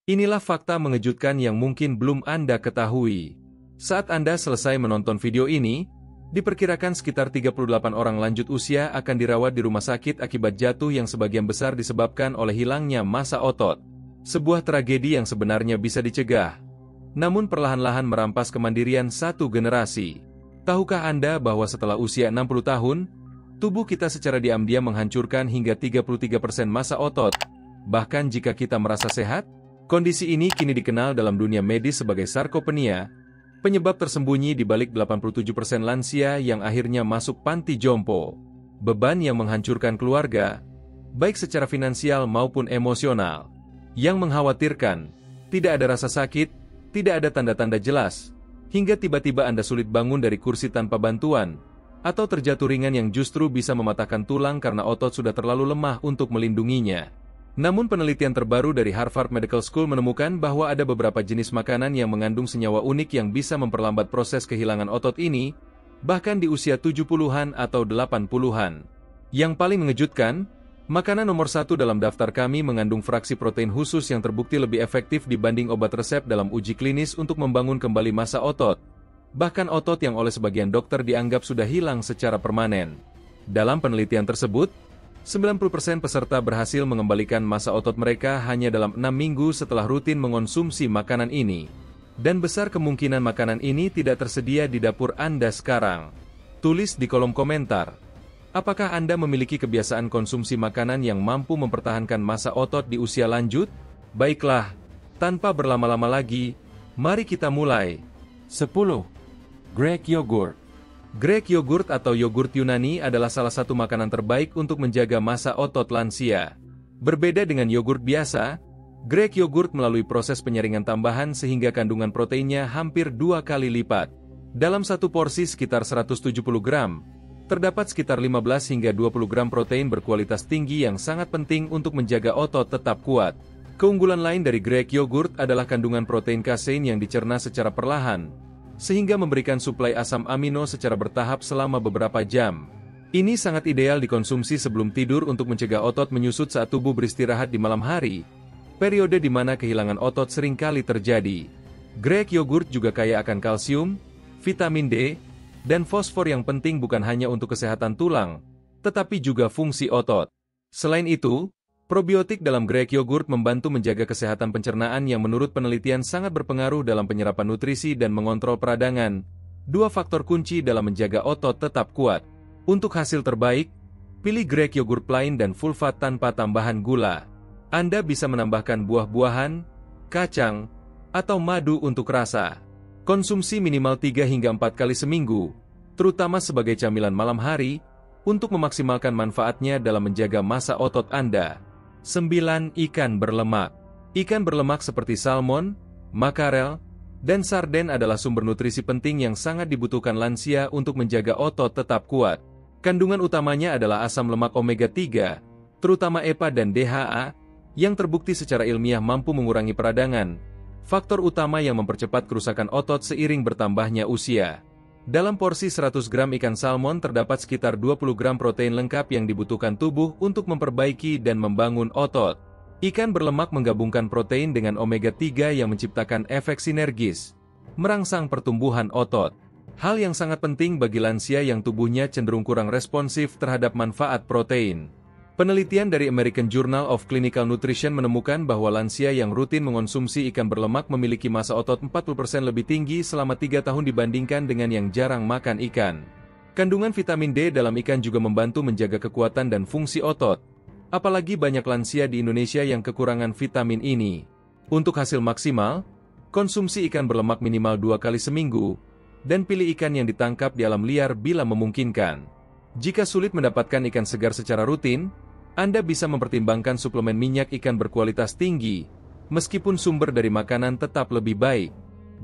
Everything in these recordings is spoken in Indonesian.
Inilah fakta mengejutkan yang mungkin belum Anda ketahui. Saat Anda selesai menonton video ini, diperkirakan sekitar 38 orang lanjut usia akan dirawat di rumah sakit akibat jatuh yang sebagian besar disebabkan oleh hilangnya massa otot. Sebuah tragedi yang sebenarnya bisa dicegah, namun perlahan-lahan merampas kemandirian satu generasi. Tahukah Anda bahwa setelah usia 60 tahun, tubuh kita secara diam-diam menghancurkan hingga 33% massa otot? Bahkan jika kita merasa sehat, kondisi ini kini dikenal dalam dunia medis sebagai sarkopenia, penyebab tersembunyi di balik 87% lansia yang akhirnya masuk panti jompo. Beban yang menghancurkan keluarga, baik secara finansial maupun emosional. Yang mengkhawatirkan, tidak ada rasa sakit, tidak ada tanda-tanda jelas, hingga tiba-tiba Anda sulit bangun dari kursi tanpa bantuan, atau terjatuh ringan yang justru bisa mematahkan tulang karena otot sudah terlalu lemah untuk melindunginya. Namun penelitian terbaru dari Harvard Medical School menemukan bahwa ada beberapa jenis makanan yang mengandung senyawa unik yang bisa memperlambat proses kehilangan otot ini, bahkan di usia 70-an atau 80-an. Yang paling mengejutkan, makanan nomor 1 dalam daftar kami mengandung fraksi protein khusus yang terbukti lebih efektif dibanding obat resep dalam uji klinis untuk membangun kembali massa otot. Bahkan otot yang oleh sebagian dokter dianggap sudah hilang secara permanen. Dalam penelitian tersebut, 90% peserta berhasil mengembalikan massa otot mereka hanya dalam 6 minggu setelah rutin mengonsumsi makanan ini. Dan besar kemungkinan makanan ini tidak tersedia di dapur Anda sekarang. Tulis di kolom komentar, apakah Anda memiliki kebiasaan konsumsi makanan yang mampu mempertahankan massa otot di usia lanjut? Baiklah, tanpa berlama-lama lagi, mari kita mulai. 10. Grek Yogurt. Grek Yogurt atau yogurt Yunani adalah salah satu makanan terbaik untuk menjaga massa otot lansia. Berbeda dengan yogurt biasa, Grek Yogurt melalui proses penyaringan tambahan sehingga kandungan proteinnya hampir 2 kali lipat. Dalam satu porsi sekitar 170 gram, terdapat sekitar 15 hingga 20 gram protein berkualitas tinggi yang sangat penting untuk menjaga otot tetap kuat. Keunggulan lain dari Grek Yogurt adalah kandungan protein kasein yang dicerna secara perlahan, sehingga memberikan suplai asam amino secara bertahap selama beberapa jam. Ini sangat ideal dikonsumsi sebelum tidur untuk mencegah otot menyusut saat tubuh beristirahat di malam hari, periode di mana kehilangan otot seringkali terjadi. Grek Yogurt juga kaya akan kalsium, vitamin D, dan fosfor yang penting bukan hanya untuk kesehatan tulang, tetapi juga fungsi otot. Selain itu, probiotik dalam Grek Yogurt membantu menjaga kesehatan pencernaan yang menurut penelitian sangat berpengaruh dalam penyerapan nutrisi dan mengontrol peradangan, dua faktor kunci dalam menjaga otot tetap kuat. Untuk hasil terbaik, pilih Grek Yogurt plain dan full fat tanpa tambahan gula. Anda bisa menambahkan buah-buahan, kacang, atau madu untuk rasa. Konsumsi minimal 3 hingga 4 kali seminggu, terutama sebagai camilan malam hari, untuk memaksimalkan manfaatnya dalam menjaga massa otot Anda. 9. Ikan berlemak. Ikan berlemak seperti salmon, makarel, dan sarden adalah sumber nutrisi penting yang sangat dibutuhkan lansia untuk menjaga otot tetap kuat. Kandungan utamanya adalah asam lemak omega 3, terutama EPA dan DHA, yang terbukti secara ilmiah mampu mengurangi peradangan, faktor utama yang mempercepat kerusakan otot seiring bertambahnya usia. Dalam porsi 100 gram ikan salmon terdapat sekitar 20 gram protein lengkap yang dibutuhkan tubuh untuk memperbaiki dan membangun otot. Ikan berlemak menggabungkan protein dengan omega 3 yang menciptakan efek sinergis, merangsang pertumbuhan otot. Hal yang sangat penting bagi lansia yang tubuhnya cenderung kurang responsif terhadap manfaat protein. Penelitian dari American Journal of Clinical Nutrition menemukan bahwa lansia yang rutin mengonsumsi ikan berlemak memiliki massa otot 40% lebih tinggi selama 3 tahun dibandingkan dengan yang jarang makan ikan. Kandungan vitamin D dalam ikan juga membantu menjaga kekuatan dan fungsi otot. Apalagi banyak lansia di Indonesia yang kekurangan vitamin ini. Untuk hasil maksimal, konsumsi ikan berlemak minimal 2 kali seminggu, dan pilih ikan yang ditangkap di alam liar bila memungkinkan. Jika sulit mendapatkan ikan segar secara rutin, Anda bisa mempertimbangkan suplemen minyak ikan berkualitas tinggi, meskipun sumber dari makanan tetap lebih baik.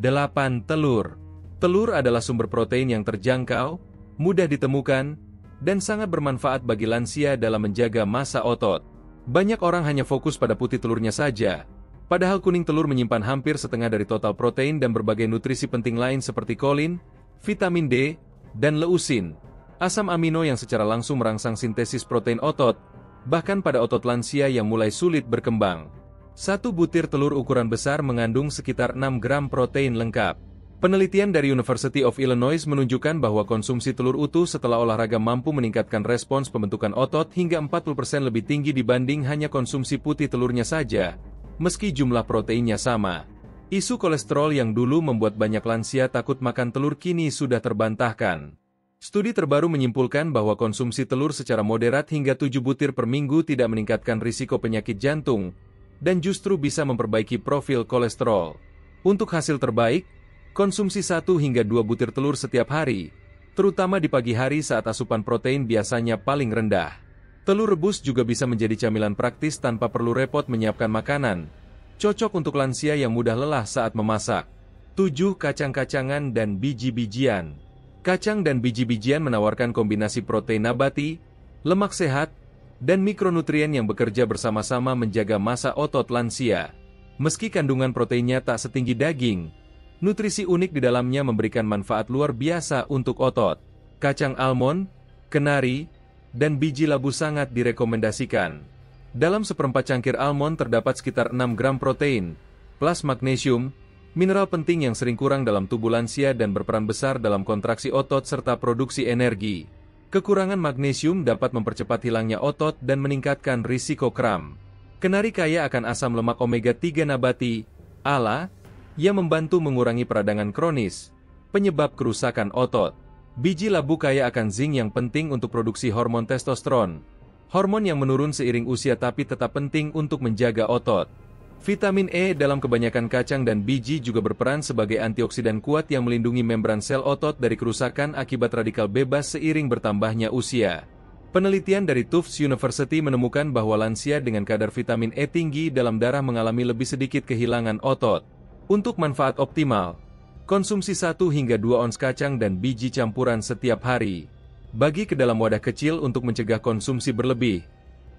8. Telur. Telur adalah sumber protein yang terjangkau, mudah ditemukan, dan sangat bermanfaat bagi lansia dalam menjaga massa otot. Banyak orang hanya fokus pada putih telurnya saja, padahal kuning telur menyimpan hampir setengah dari total protein dan berbagai nutrisi penting lain seperti kolin, vitamin D, dan leusin, asam amino yang secara langsung merangsang sintesis protein otot, bahkan pada otot lansia yang mulai sulit berkembang. Satu butir telur ukuran besar mengandung sekitar 6 gram protein lengkap. Penelitian dari University of Illinois menunjukkan bahwa konsumsi telur utuh setelah olahraga mampu meningkatkan respons pembentukan otot hingga 40% lebih tinggi dibanding hanya konsumsi putih telurnya saja, meski jumlah proteinnya sama. Isu kolesterol yang dulu membuat banyak lansia takut makan telur kini sudah terbantahkan. Studi terbaru menyimpulkan bahwa konsumsi telur secara moderat hingga 7 butir per minggu tidak meningkatkan risiko penyakit jantung, dan justru bisa memperbaiki profil kolesterol. Untuk hasil terbaik, konsumsi 1 hingga 2 butir telur setiap hari, terutama di pagi hari saat asupan protein biasanya paling rendah. Telur rebus juga bisa menjadi camilan praktis tanpa perlu repot menyiapkan makanan. Cocok untuk lansia yang mudah lelah saat memasak. 7. Kacang-kacangan dan biji-bijian. Kacang dan biji-bijian menawarkan kombinasi protein nabati, lemak sehat, dan mikronutrien yang bekerja bersama-sama menjaga massa otot lansia. Meski kandungan proteinnya tak setinggi daging, nutrisi unik di dalamnya memberikan manfaat luar biasa untuk otot. Kacang almond, kenari, dan biji labu sangat direkomendasikan. Dalam seperempat cangkir almond terdapat sekitar 6 gram protein, plus magnesium, mineral penting yang sering kurang dalam tubuh lansia dan berperan besar dalam kontraksi otot serta produksi energi. Kekurangan magnesium dapat mempercepat hilangnya otot dan meningkatkan risiko kram. Kenari kaya akan asam lemak omega-3 nabati, ALA, yang membantu mengurangi peradangan kronis, penyebab kerusakan otot. Biji labu kaya akan zinc yang penting untuk produksi hormon testosteron, hormon yang menurun seiring usia tapi tetap penting untuk menjaga otot. Vitamin E dalam kebanyakan kacang dan biji juga berperan sebagai antioksidan kuat yang melindungi membran sel otot dari kerusakan akibat radikal bebas seiring bertambahnya usia. Penelitian dari Tufts University menemukan bahwa lansia dengan kadar vitamin E tinggi dalam darah mengalami lebih sedikit kehilangan otot. Untuk manfaat optimal, konsumsi 1 hingga 2 ons kacang dan biji campuran setiap hari. Bagi ke dalam wadah kecil untuk mencegah konsumsi berlebih,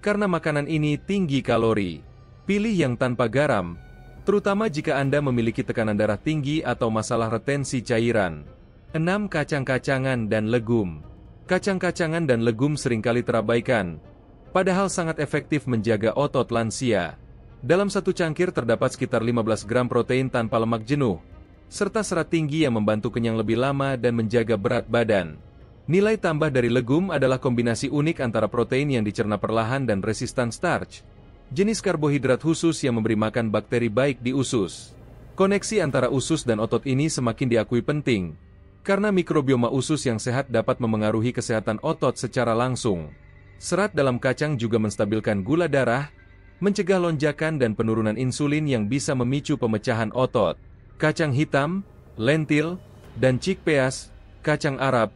karena makanan ini tinggi kalori. Pilih yang tanpa garam, terutama jika Anda memiliki tekanan darah tinggi atau masalah retensi cairan. 6. Kacang-kacangan dan legum. Kacang-kacangan dan legum seringkali terabaikan, padahal sangat efektif menjaga otot lansia. Dalam satu cangkir terdapat sekitar 15 gram protein tanpa lemak jenuh, serta serat tinggi yang membantu kenyang lebih lama dan menjaga berat badan. Nilai tambah dari legum adalah kombinasi unik antara protein yang dicerna perlahan dan resistan starch, jenis karbohidrat khusus yang memberi makan bakteri baik di usus. Koneksi antara usus dan otot ini semakin diakui penting, karena mikrobioma usus yang sehat dapat memengaruhi kesehatan otot secara langsung. Serat dalam kacang juga menstabilkan gula darah, mencegah lonjakan dan penurunan insulin yang bisa memicu pemecahan otot. Kacang hitam, lentil, dan chickpeas, kacang Arab,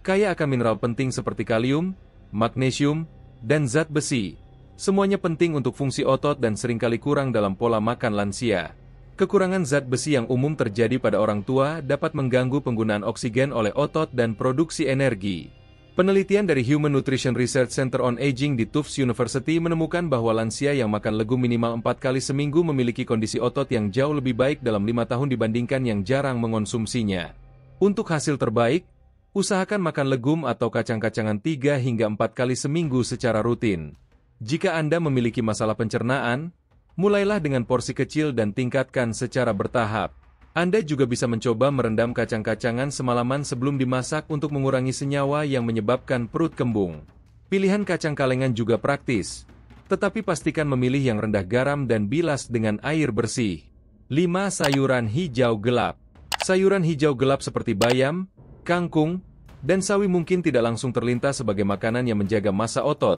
kaya akan mineral penting seperti kalium, magnesium, dan zat besi. Semuanya penting untuk fungsi otot dan seringkali kurang dalam pola makan lansia. Kekurangan zat besi yang umum terjadi pada orang tua dapat mengganggu penggunaan oksigen oleh otot dan produksi energi. Penelitian dari Human Nutrition Research Center on Aging di Tufts University menemukan bahwa lansia yang makan legum minimal 4 kali seminggu memiliki kondisi otot yang jauh lebih baik dalam 5 tahun dibandingkan yang jarang mengonsumsinya. Untuk hasil terbaik, usahakan makan legum atau kacang-kacangan 3 hingga 4 kali seminggu secara rutin. Jika Anda memiliki masalah pencernaan, mulailah dengan porsi kecil dan tingkatkan secara bertahap. Anda juga bisa mencoba merendam kacang-kacangan semalaman sebelum dimasak untuk mengurangi senyawa yang menyebabkan perut kembung. Pilihan kacang kalengan juga praktis, tetapi pastikan memilih yang rendah garam dan bilas dengan air bersih. 5. Sayuran hijau gelap. Sayuran hijau gelap seperti bayam, kangkung, dan sawi mungkin tidak langsung terlintas sebagai makanan yang menjaga massa otot.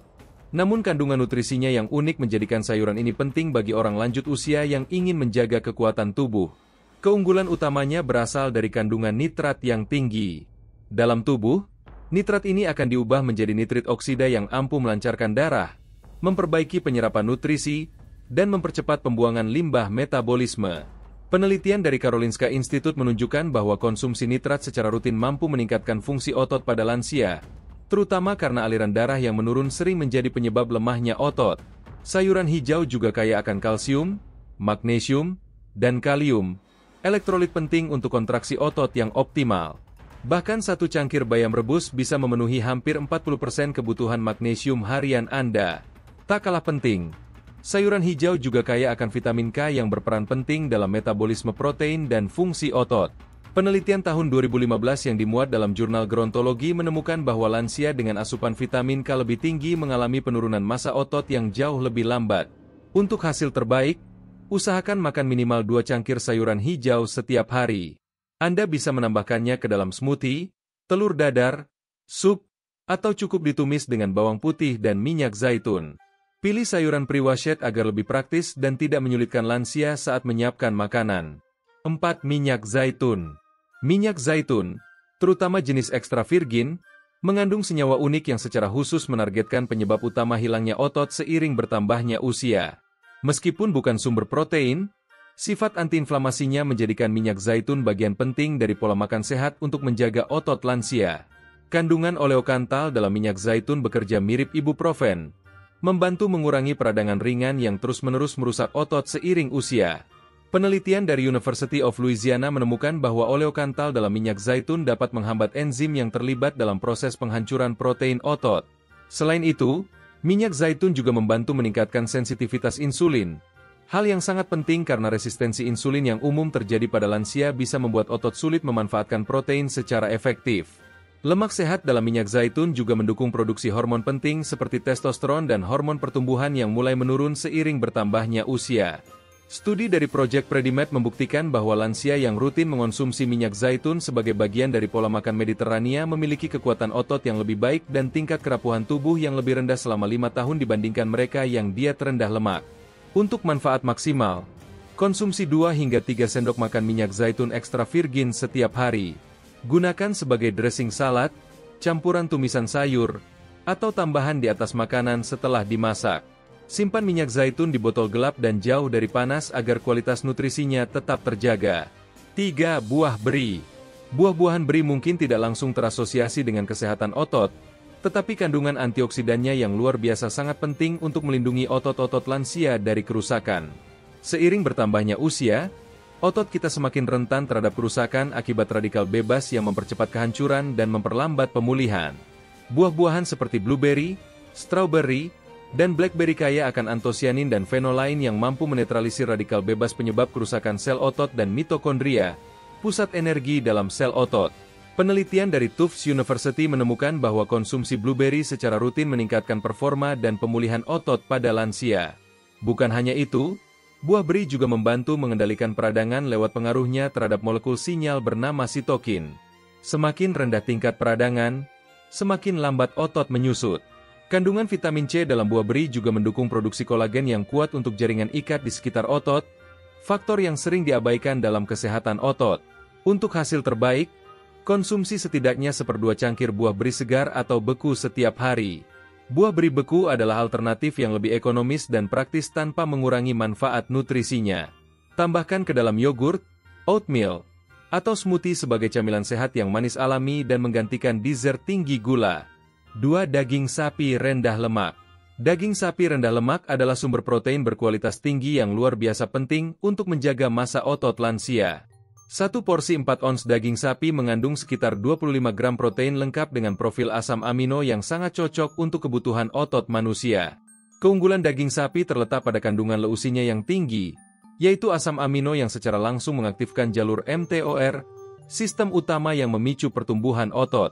Namun kandungan nutrisinya yang unik menjadikan sayuran ini penting bagi orang lanjut usia yang ingin menjaga kekuatan tubuh. Keunggulan utamanya berasal dari kandungan nitrat yang tinggi. Dalam tubuh, nitrat ini akan diubah menjadi nitrit oksida yang ampuh melancarkan darah, memperbaiki penyerapan nutrisi, dan mempercepat pembuangan limbah metabolisme. Penelitian dari Karolinska Institute menunjukkan bahwa konsumsi nitrat secara rutin mampu meningkatkan fungsi otot pada lansia, terutama karena aliran darah yang menurun sering menjadi penyebab lemahnya otot. Sayuran hijau juga kaya akan kalsium, magnesium, dan kalium, elektrolit penting untuk kontraksi otot yang optimal. Bahkan satu cangkir bayam rebus bisa memenuhi hampir 40% kebutuhan magnesium harian Anda. Tak kalah penting, Sayuran hijau juga kaya akan vitamin K yang berperan penting dalam metabolisme protein dan fungsi otot. Penelitian tahun 2015 yang dimuat dalam jurnal gerontologi menemukan bahwa lansia dengan asupan vitamin K lebih tinggi mengalami penurunan massa otot yang jauh lebih lambat. Untuk hasil terbaik, usahakan makan minimal 2 cangkir sayuran hijau setiap hari. Anda bisa menambahkannya ke dalam smoothie, telur dadar, sup, atau cukup ditumis dengan bawang putih dan minyak zaitun. Pilih sayuran pre-washed agar lebih praktis dan tidak menyulitkan lansia saat menyiapkan makanan. 4. Minyak zaitun. Minyak zaitun, terutama jenis ekstra virgin, mengandung senyawa unik yang secara khusus menargetkan penyebab utama hilangnya otot seiring bertambahnya usia. Meskipun bukan sumber protein, sifat antiinflamasinya menjadikan minyak zaitun bagian penting dari pola makan sehat untuk menjaga otot lansia. Kandungan oleokantal dalam minyak zaitun bekerja mirip ibuprofen, membantu mengurangi peradangan ringan yang terus-menerus merusak otot seiring usia. Penelitian dari University of Louisiana menemukan bahwa oleokantal dalam minyak zaitun dapat menghambat enzim yang terlibat dalam proses penghancuran protein otot. Selain itu, minyak zaitun juga membantu meningkatkan sensitivitas insulin. Hal yang sangat penting karena resistensi insulin yang umum terjadi pada lansia bisa membuat otot sulit memanfaatkan protein secara efektif. Lemak sehat dalam minyak zaitun juga mendukung produksi hormon penting seperti testosteron dan hormon pertumbuhan yang mulai menurun seiring bertambahnya usia. Studi dari Project Predimed membuktikan bahwa lansia yang rutin mengonsumsi minyak zaitun sebagai bagian dari pola makan Mediterania memiliki kekuatan otot yang lebih baik dan tingkat kerapuhan tubuh yang lebih rendah selama 5 tahun dibandingkan mereka yang diet rendah lemak. Untuk manfaat maksimal, konsumsi 2 hingga 3 sendok makan minyak zaitun ekstra virgin setiap hari. Gunakan sebagai dressing salad, campuran tumisan sayur, atau tambahan di atas makanan setelah dimasak. Simpan minyak zaitun di botol gelap dan jauh dari panas agar kualitas nutrisinya tetap terjaga. 3. Buah beri. Buah-buahan beri mungkin tidak langsung terasosiasi dengan kesehatan otot, tetapi kandungan antioksidannya yang luar biasa sangat penting untuk melindungi otot-otot lansia dari kerusakan. Seiring bertambahnya usia, otot kita semakin rentan terhadap kerusakan akibat radikal bebas yang mempercepat kehancuran dan memperlambat pemulihan. Buah-buahan seperti blueberry, strawberry, dan blackberry kaya akan antosianin dan fenolain yang mampu menetralisir radikal bebas penyebab kerusakan sel otot dan mitokondria, pusat energi dalam sel otot. Penelitian dari Tufts University menemukan bahwa konsumsi blueberry secara rutin meningkatkan performa dan pemulihan otot pada lansia. Bukan hanya itu, buah beri juga membantu mengendalikan peradangan lewat pengaruhnya terhadap molekul sinyal bernama sitokin. Semakin rendah tingkat peradangan, semakin lambat otot menyusut. Kandungan vitamin C dalam buah beri juga mendukung produksi kolagen yang kuat untuk jaringan ikat di sekitar otot, faktor yang sering diabaikan dalam kesehatan otot. Untuk hasil terbaik, konsumsi setidaknya 1/2 cangkir buah beri segar atau beku setiap hari. Buah beri beku adalah alternatif yang lebih ekonomis dan praktis tanpa mengurangi manfaat nutrisinya. Tambahkan ke dalam yogurt, oatmeal, atau smoothie sebagai camilan sehat yang manis alami dan menggantikan dessert tinggi gula. 2. Daging sapi rendah lemak. Daging sapi rendah lemak adalah sumber protein berkualitas tinggi yang luar biasa penting untuk menjaga massa otot lansia. Satu porsi 4 ons daging sapi mengandung sekitar 25 gram protein lengkap dengan profil asam amino yang sangat cocok untuk kebutuhan otot manusia. Keunggulan daging sapi terletak pada kandungan leusinnya yang tinggi, yaitu asam amino yang secara langsung mengaktifkan jalur mTOR, sistem utama yang memicu pertumbuhan otot.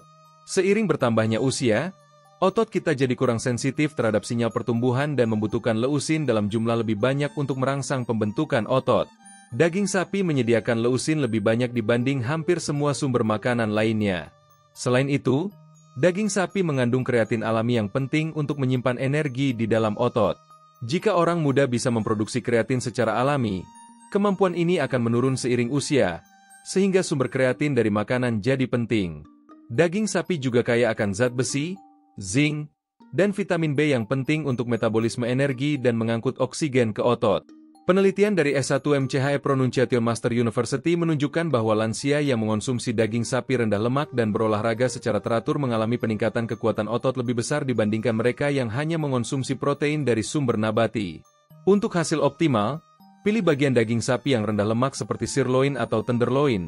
Seiring bertambahnya usia, otot kita jadi kurang sensitif terhadap sinyal pertumbuhan dan membutuhkan leusin dalam jumlah lebih banyak untuk merangsang pembentukan otot. Daging sapi menyediakan leusin lebih banyak dibanding hampir semua sumber makanan lainnya. Selain itu, daging sapi mengandung kreatin alami yang penting untuk menyimpan energi di dalam otot. Jika orang muda bisa memproduksi kreatin secara alami, kemampuan ini akan menurun seiring usia, sehingga sumber kreatin dari makanan jadi penting. Daging sapi juga kaya akan zat besi, zinc, dan vitamin B yang penting untuk metabolisme energi dan mengangkut oksigen ke otot. Penelitian dari S1 MCHE Pronunciation Master University menunjukkan bahwa lansia yang mengonsumsi daging sapi rendah lemak dan berolahraga secara teratur mengalami peningkatan kekuatan otot lebih besar dibandingkan mereka yang hanya mengonsumsi protein dari sumber nabati. Untuk hasil optimal, pilih bagian daging sapi yang rendah lemak seperti sirloin atau tenderloin,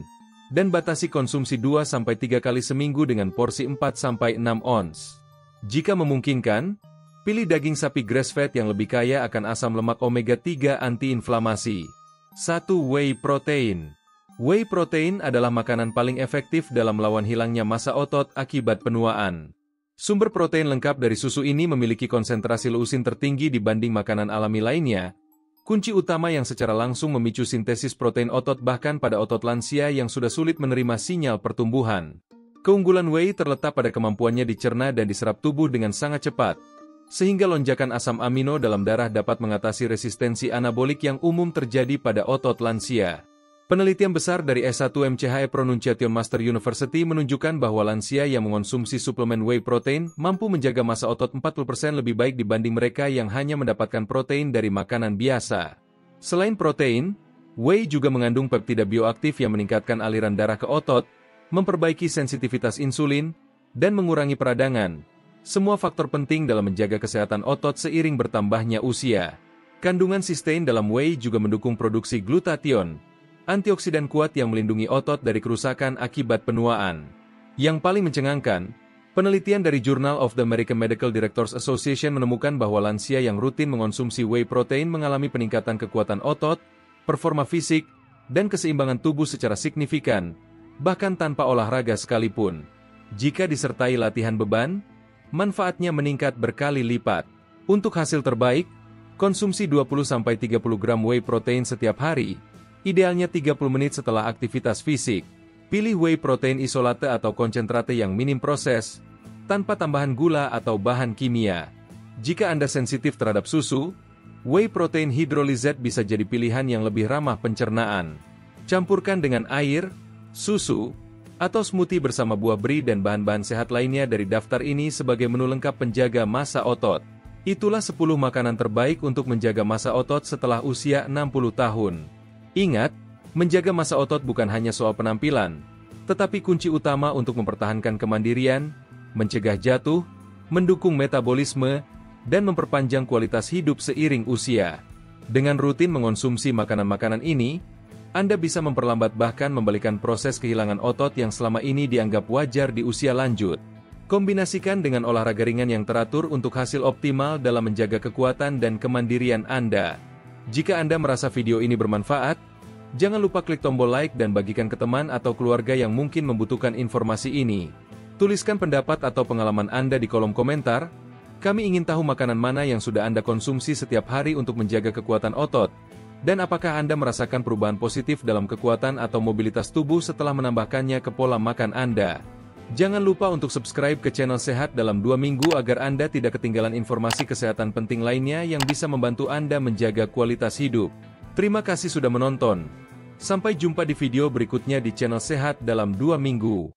dan batasi konsumsi 2-3 kali seminggu dengan porsi 4-6 ons. Jika memungkinkan, Pilih daging sapi grass-fed yang lebih kaya akan asam lemak omega-3 anti-inflamasi. 1. Whey protein. Whey protein adalah makanan paling efektif dalam melawan hilangnya massa otot akibat penuaan. Sumber protein lengkap dari susu ini memiliki konsentrasi leusin tertinggi dibanding makanan alami lainnya, kunci utama yang secara langsung memicu sintesis protein otot bahkan pada otot lansia yang sudah sulit menerima sinyal pertumbuhan. Keunggulan whey terletak pada kemampuannya dicerna dan diserap tubuh dengan sangat cepat, sehingga lonjakan asam amino dalam darah dapat mengatasi resistensi anabolik yang umum terjadi pada otot lansia. Penelitian besar dari S1 MCHE Pronunciation Master University menunjukkan bahwa lansia yang mengonsumsi suplemen whey protein mampu menjaga massa otot 40% lebih baik dibanding mereka yang hanya mendapatkan protein dari makanan biasa. Selain protein, whey juga mengandung peptida bioaktif yang meningkatkan aliran darah ke otot, memperbaiki sensitivitas insulin, dan mengurangi peradangan. Semua faktor penting dalam menjaga kesehatan otot seiring bertambahnya usia. Kandungan sistein dalam whey juga mendukung produksi glutathione, antioksidan kuat yang melindungi otot dari kerusakan akibat penuaan. Yang paling mencengangkan, penelitian dari Journal of the American Medical Directors Association menemukan bahwa lansia yang rutin mengonsumsi whey protein mengalami peningkatan kekuatan otot, performa fisik, dan keseimbangan tubuh secara signifikan, bahkan tanpa olahraga sekalipun. Jika disertai latihan beban, manfaatnya meningkat berkali lipat. Untuk hasil terbaik, konsumsi 20-30 gram whey protein setiap hari, idealnya 30 menit setelah aktivitas fisik. Pilih whey protein isolate atau konsentrate yang minim proses, tanpa tambahan gula atau bahan kimia. Jika Anda sensitif terhadap susu, whey protein hydrolyzed bisa jadi pilihan yang lebih ramah pencernaan. Campurkan dengan air, susu, atau smoothie bersama buah beri dan bahan-bahan sehat lainnya dari daftar ini sebagai menu lengkap penjaga massa otot. Itulah 10 makanan terbaik untuk menjaga massa otot setelah usia 60 tahun. Ingat, menjaga massa otot bukan hanya soal penampilan, tetapi kunci utama untuk mempertahankan kemandirian, mencegah jatuh, mendukung metabolisme, dan memperpanjang kualitas hidup seiring usia. Dengan rutin mengonsumsi makanan-makanan ini, Anda bisa memperlambat bahkan membalikan proses kehilangan otot yang selama ini dianggap wajar di usia lanjut. Kombinasikan dengan olahraga ringan yang teratur untuk hasil optimal dalam menjaga kekuatan dan kemandirian Anda. Jika Anda merasa video ini bermanfaat, jangan lupa klik tombol like dan bagikan ke teman atau keluarga yang mungkin membutuhkan informasi ini. Tuliskan pendapat atau pengalaman Anda di kolom komentar. Kami ingin tahu makanan mana yang sudah Anda konsumsi setiap hari untuk menjaga kekuatan otot, dan apakah Anda merasakan perubahan positif dalam kekuatan atau mobilitas tubuh setelah menambahkannya ke pola makan Anda. Jangan lupa untuk subscribe ke channel Sehat dalam 2 minggu agar Anda tidak ketinggalan informasi kesehatan penting lainnya yang bisa membantu Anda menjaga kualitas hidup. Terima kasih sudah menonton. Sampai jumpa di video berikutnya di channel Sehat dalam 2 minggu.